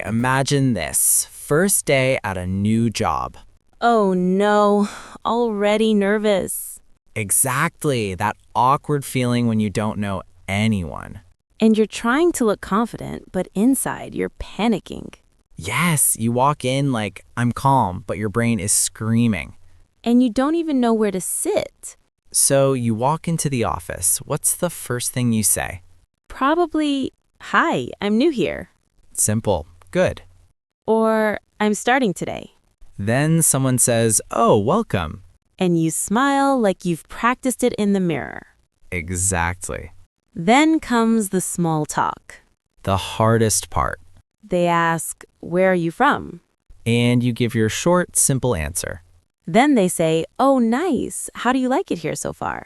imagine this. First day at a new job. Oh no, already nervous. Exactly, that awkward feeling when you don't know anyone. And you're trying to look confident, but inside you're panicking. Yes, you walk in like, I'm calm, but your brain is screaming. And you don't even know where to sit. So you walk into the office. What's the first thing you say? Probably, "Hi, I'm new here." Simple. Good. Or, "I'm starting today." Then someone says, oh, welcome. And you smile like you've practiced it in the mirror. Exactly. Then comes the small talk. The hardest part. They ask, "Where are you from?" And you give your short, simple answer. Then they say, "Oh, nice. How do you like it here so far?"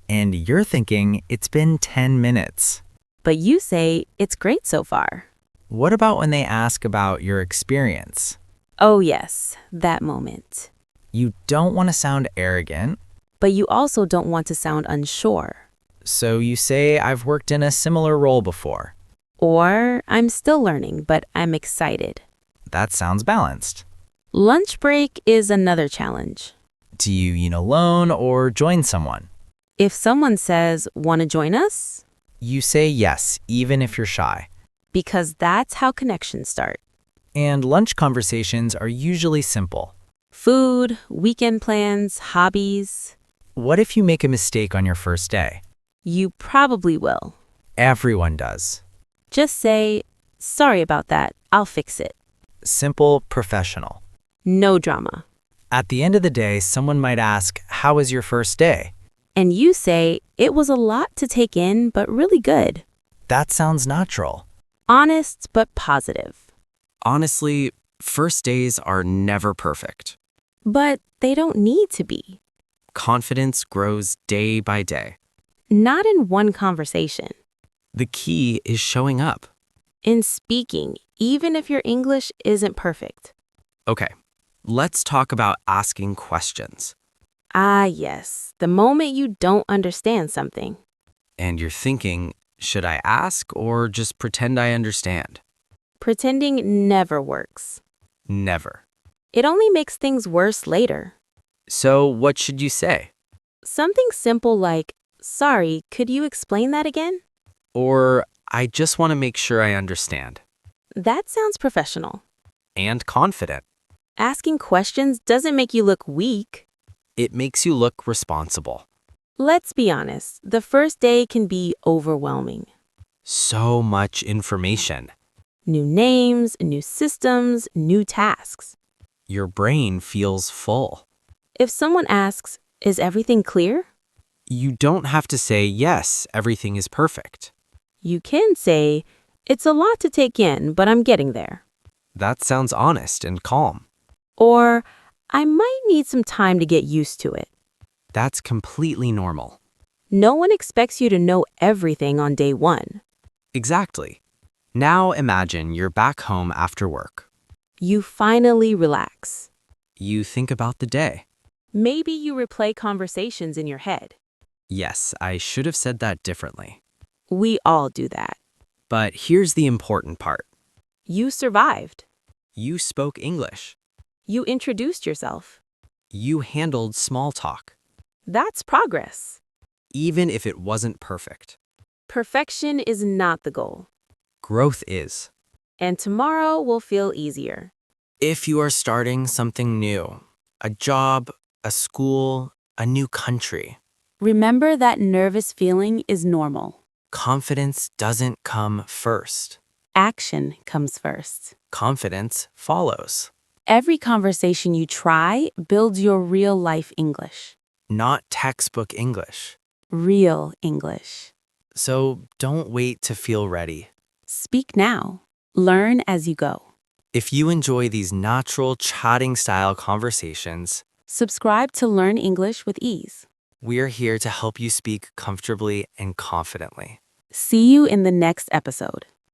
And you're thinking, it's been 10 minutes. But you say, "It's great so far." What about when they ask about your experience? Oh, yes, that moment. You don't want to sound arrogant, But you also don't want to sound unsure. so you say, I've worked in a similar role before. Or, "I'm still learning, but I'm excited." That sounds balanced. Lunch break is another challenge. Do you eat alone or join someone? If someone says, "Want to join us?" You say yes, even if you're shy. Because that's how connections start. And lunch conversations are usually simple. Food, weekend plans, hobbies. What if you make a mistake on your first day? You probably will. Everyone does. Just say, "Sorry about that, I'll fix it." Simple, professional. No drama. At the end of the day, someone might ask, how was your first day? And you say, "It was a lot to take in, but really good." That sounds natural. Honest, but positive. Honestly, first days are never perfect. But they don't need to be. Confidence grows day by day. Not in one conversation. The key is showing up. In speaking, even if your English isn't perfect. Okay, let's talk about asking questions. Ah, yes, the moment you don't understand something. And you're thinking, should I ask or just pretend I understand? Pretending never works. Never. It only makes things worse later. So what should you say? Something simple like, "Sorry, could you explain that again?" Or, I just want to make sure I understand. That sounds professional. And confident. Asking questions doesn't make you look weak. It makes you look responsible. Let's be honest, the first day can be overwhelming. So much information. New names, new systems, new tasks. Your brain feels full. If someone asks, "Is everything clear?" You don't have to say, yes, everything is perfect. You can say, "It's a lot to take in, but I'm getting there." That sounds honest and calm. Or, "I might need some time to get used to it." That's completely normal. No one expects you to know everything on day one. Exactly. Now imagine you're back home after work. You finally relax. You think about the day. Maybe you replay conversations in your head. Yes, I should have said that differently. We all do that. But here's the important part. You survived. You spoke English. You introduced yourself. You handled small talk, That's progress. even if it wasn't perfect. Perfection is not the goal. Growth is. And tomorrow will feel easier. If you are starting something new, a job, a school, a new country, Remember that nervous feeling is normal. confidence doesn't come first. Action comes first. Confidence follows. Every conversation you try builds your real life English. Not textbook English. Real English. So don't wait to feel ready. Speak now. Learn as you go. If you enjoy these natural chatting style conversations, Subscribe to Learn English with Ease. we're here to help you speak comfortably and confidently. See you in the next episode.